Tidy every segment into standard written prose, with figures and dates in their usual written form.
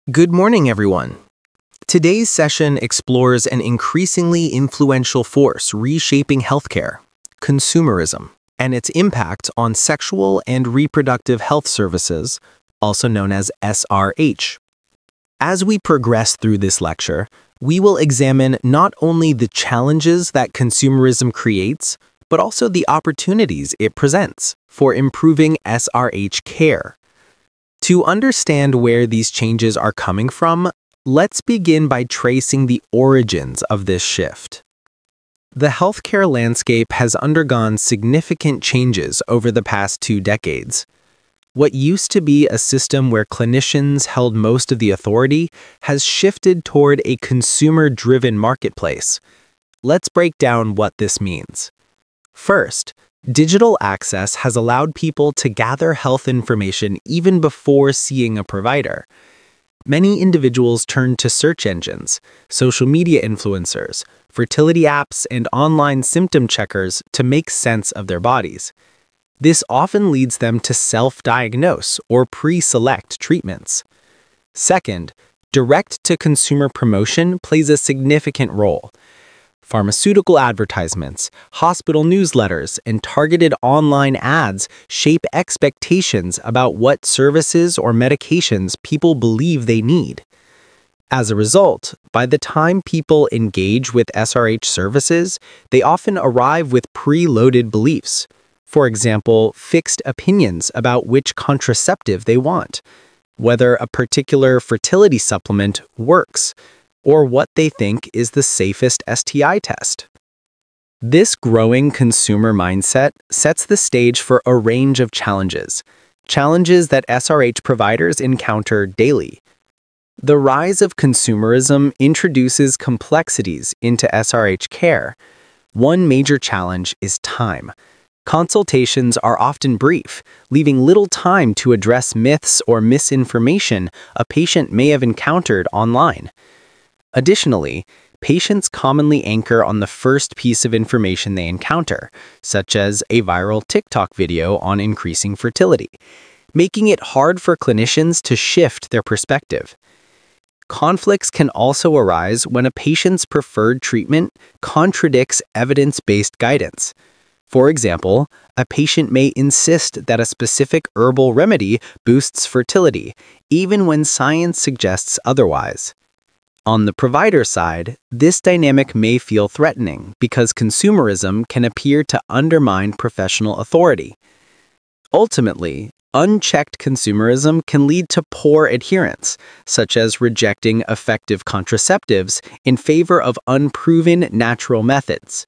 Good morning, everyone. Today's session explores an increasingly influential force reshaping healthcare, consumerism, and its impact on sexual and reproductive health services, also known as SRH. As we progress through this lecture, we will examine not only the challenges that consumerism creates, but also the opportunities it presents for improving SRH care. To understand where these changes are coming from, let's begin by tracing the origins of this shift. The healthcare landscape has undergone significant changes over the past 2 decades. What used to be a system where clinicians held most of the authority has shifted toward a consumer-driven marketplace. Let's break down what this means. First, digital access has allowed people to gather health information even before seeing a provider. Many individuals turn to search engines, social media influencers, fertility apps, and online symptom checkers to make sense of their bodies. This often leads them to self-diagnose or pre-select treatments. Second, direct-to-consumer promotion plays a significant role. Pharmaceutical advertisements, hospital newsletters, and targeted online ads shape expectations about what services or medications people believe they need. As a result, by the time people engage with SRH services, they often arrive with preloaded beliefs. For example, fixed opinions about which contraceptive they want, whether a particular fertility supplement works, or what they think is the safest STI test. This growing consumer mindset sets the stage for a range of challenges that SRH providers encounter daily. The rise of consumerism introduces complexities into SRH care. One major challenge is time. Consultations are often brief, leaving little time to address myths or misinformation a patient may have encountered online. Additionally, patients commonly anchor on the first piece of information they encounter, such as a viral TikTok video on increasing fertility, making it hard for clinicians to shift their perspective. Conflicts can also arise when a patient's preferred treatment contradicts evidence-based guidance. For example, a patient may insist that a specific herbal remedy boosts fertility, even when science suggests otherwise. On the provider side, this dynamic may feel threatening because consumerism can appear to undermine professional authority. Ultimately, unchecked consumerism can lead to poor adherence, such as rejecting effective contraceptives in favor of unproven natural methods.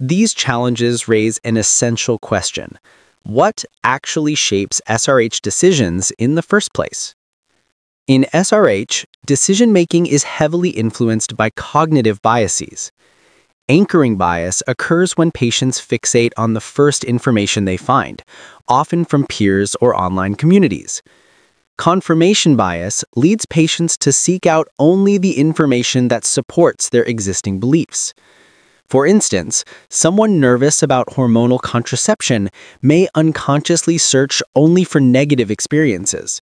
These challenges raise an essential question: what actually shapes SRH decisions in the first place? In SRH, decision-making is heavily influenced by cognitive biases. Anchoring bias occurs when patients fixate on the first information they find, often from peers or online communities. Confirmation bias leads patients to seek out only the information that supports their existing beliefs. For instance, someone nervous about hormonal contraception may unconsciously search only for negative experiences.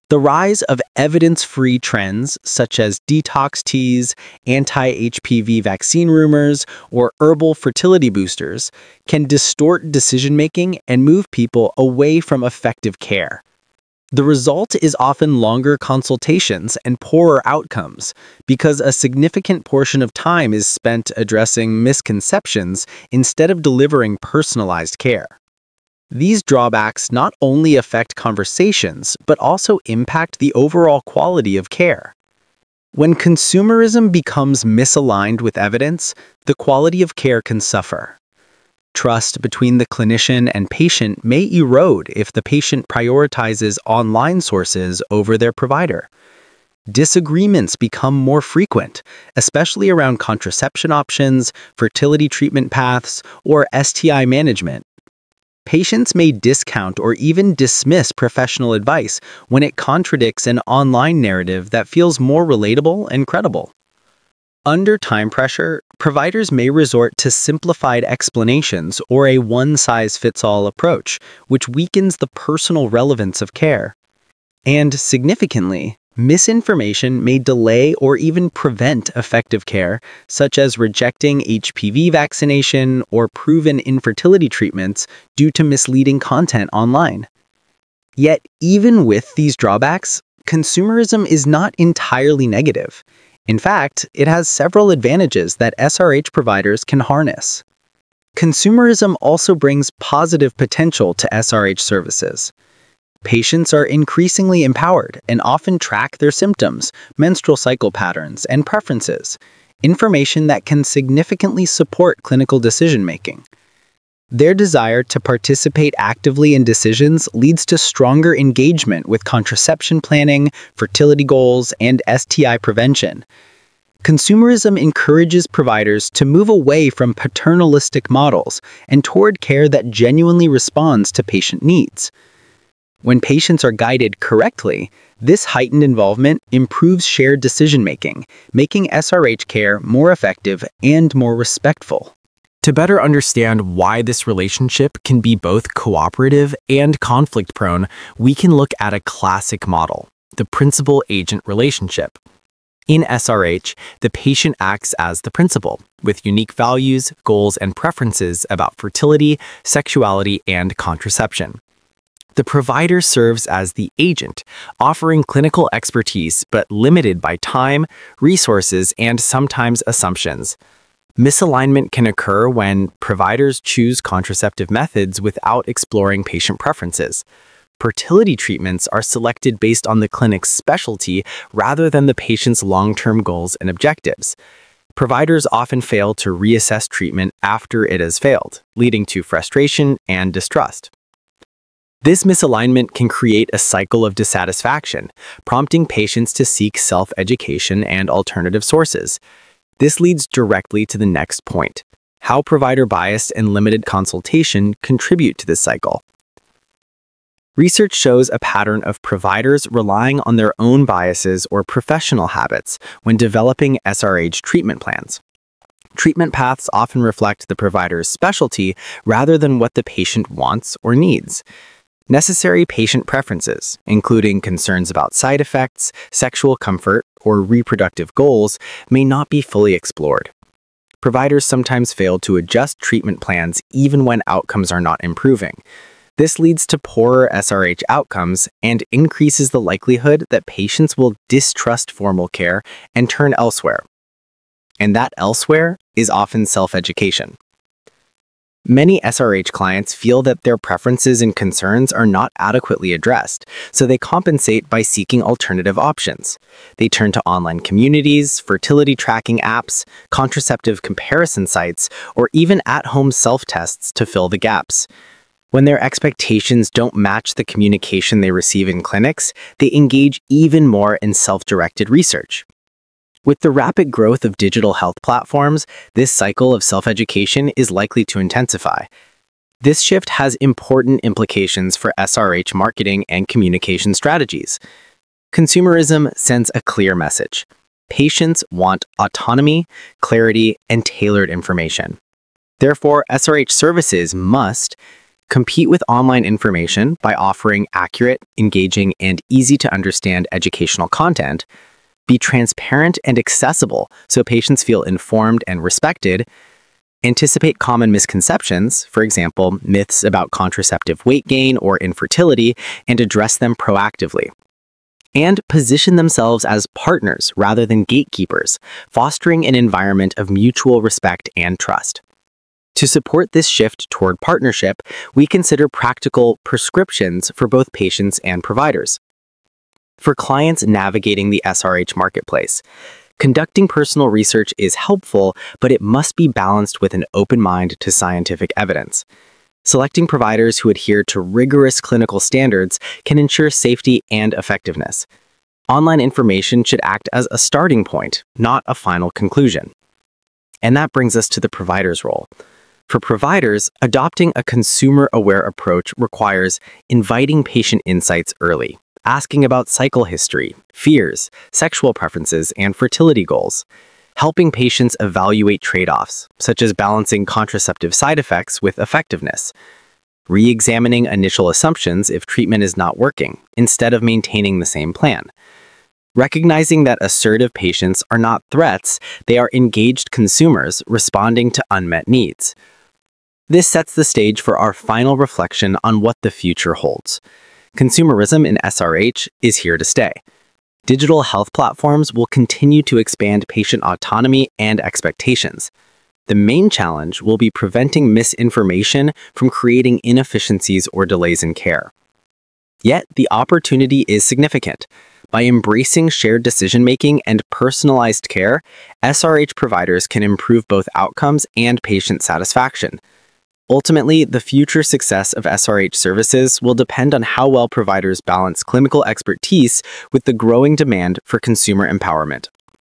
The rise of evidence-free trends, such as detox teas, anti-HPV vaccine rumors, or herbal fertility boosters, can distort decision-making and move people away from effective care. The result is often longer consultations and poorer outcomes, because a significant portion of time is spent addressing misconceptions instead of delivering personalized care. These drawbacks not only affect conversations, but also impact the overall quality of care. When consumerism becomes misaligned with evidence, the quality of care can suffer. Trust between the clinician and patient may erode if the patient prioritizes online sources over their provider. Disagreements become more frequent, especially around contraception options, fertility treatment paths, or STI management. Patients may discount or even dismiss professional advice when it contradicts an online narrative that feels more relatable and credible. Under time pressure, providers may resort to simplified explanations or a one-size-fits-all approach, which weakens the personal relevance of care. And significantly, Misinformation may delay or even prevent effective care, such as rejecting HPV vaccination or proven infertility treatments due to misleading content online. Yet, even with these drawbacks, consumerism is not entirely negative. In fact, it has several advantages that SRH providers can harness. Consumerism also brings positive potential to SRH services. Patients are increasingly empowered and often track their symptoms, menstrual cycle patterns, and preferences, information that can significantly support clinical decision-making. Their desire to participate actively in decisions leads to stronger engagement with contraception planning, fertility goals, and STI prevention. Consumerism encourages providers to move away from paternalistic models and toward care that genuinely responds to patient needs. When patients are guided correctly, this heightened involvement improves shared decision-making, making SRH care more effective and more respectful. To better understand why this relationship can be both cooperative and conflict-prone, we can look at a classic model, the principal-agent relationship. In SRH, the patient acts as the principal, with unique values, goals, and preferences about fertility, sexuality, and contraception. The provider serves as the agent, offering clinical expertise but limited by time, resources, and sometimes assumptions. Misalignment can occur when providers choose contraceptive methods without exploring patient preferences. Fertility treatments are selected based on the clinic's specialty rather than the patient's long-term goals and objectives. Providers often fail to reassess treatment after it has failed, leading to frustration and distrust. This misalignment can create a cycle of dissatisfaction, prompting patients to seek self-education and alternative sources. This leads directly to the next point: how provider bias and limited consultation contribute to this cycle. Research shows a pattern of providers relying on their own biases or professional habits when developing SRH treatment plans. Treatment paths often reflect the provider's specialty rather than what the patient wants or needs. Necessary patient preferences, including concerns about side effects, sexual comfort, or reproductive goals, may not be fully explored. Providers sometimes fail to adjust treatment plans even when outcomes are not improving. This leads to poorer SRH outcomes and increases the likelihood that patients will distrust formal care and turn elsewhere. And that elsewhere is often self-education. Many SRH clients feel that their preferences and concerns are not adequately addressed, so they compensate by seeking alternative options. They turn to online communities, fertility tracking apps, contraceptive comparison sites, or even at-home self-tests to fill the gaps. When their expectations don't match the communication they receive in clinics, they engage even more in self-directed research. With the rapid growth of digital health platforms, this cycle of self-education is likely to intensify. This shift has important implications for SRH marketing and communication strategies. Consumerism sends a clear message. Patients want autonomy, clarity, and tailored information. Therefore, SRH services must compete with online information by offering accurate, engaging, and easy-to-understand educational content, be transparent and accessible so patients feel informed and respected, anticipate common misconceptions, for example, myths about contraceptive weight gain or infertility, and address them proactively, and position themselves as partners rather than gatekeepers, fostering an environment of mutual respect and trust. To support this shift toward partnership, we consider practical prescriptions for both patients and providers. For clients navigating the SRH marketplace, conducting personal research is helpful, but it must be balanced with an open mind to scientific evidence. Selecting providers who adhere to rigorous clinical standards can ensure safety and effectiveness. Online information should act as a starting point, not a final conclusion. And that brings us to the provider's role. For providers, adopting a consumer-aware approach requires inviting patient insights early, asking about cycle history, fears, sexual preferences, and fertility goals, helping patients evaluate trade-offs, such as balancing contraceptive side effects with effectiveness, re-examining initial assumptions if treatment is not working, instead of maintaining the same plan, Recognizing that assertive patients are not threats, they are engaged consumers responding to unmet needs. This sets the stage for our final reflection on what the future holds. Consumerism in SRH is here to stay. Digital health platforms will continue to expand patient autonomy and expectations. The main challenge will be preventing misinformation from creating inefficiencies or delays in care. Yet, the opportunity is significant. By embracing shared decision-making and personalized care, SRH providers can improve both outcomes and patient satisfaction. Ultimately, the future success of SRH services will depend on how well providers balance clinical expertise with the growing demand for consumer empowerment.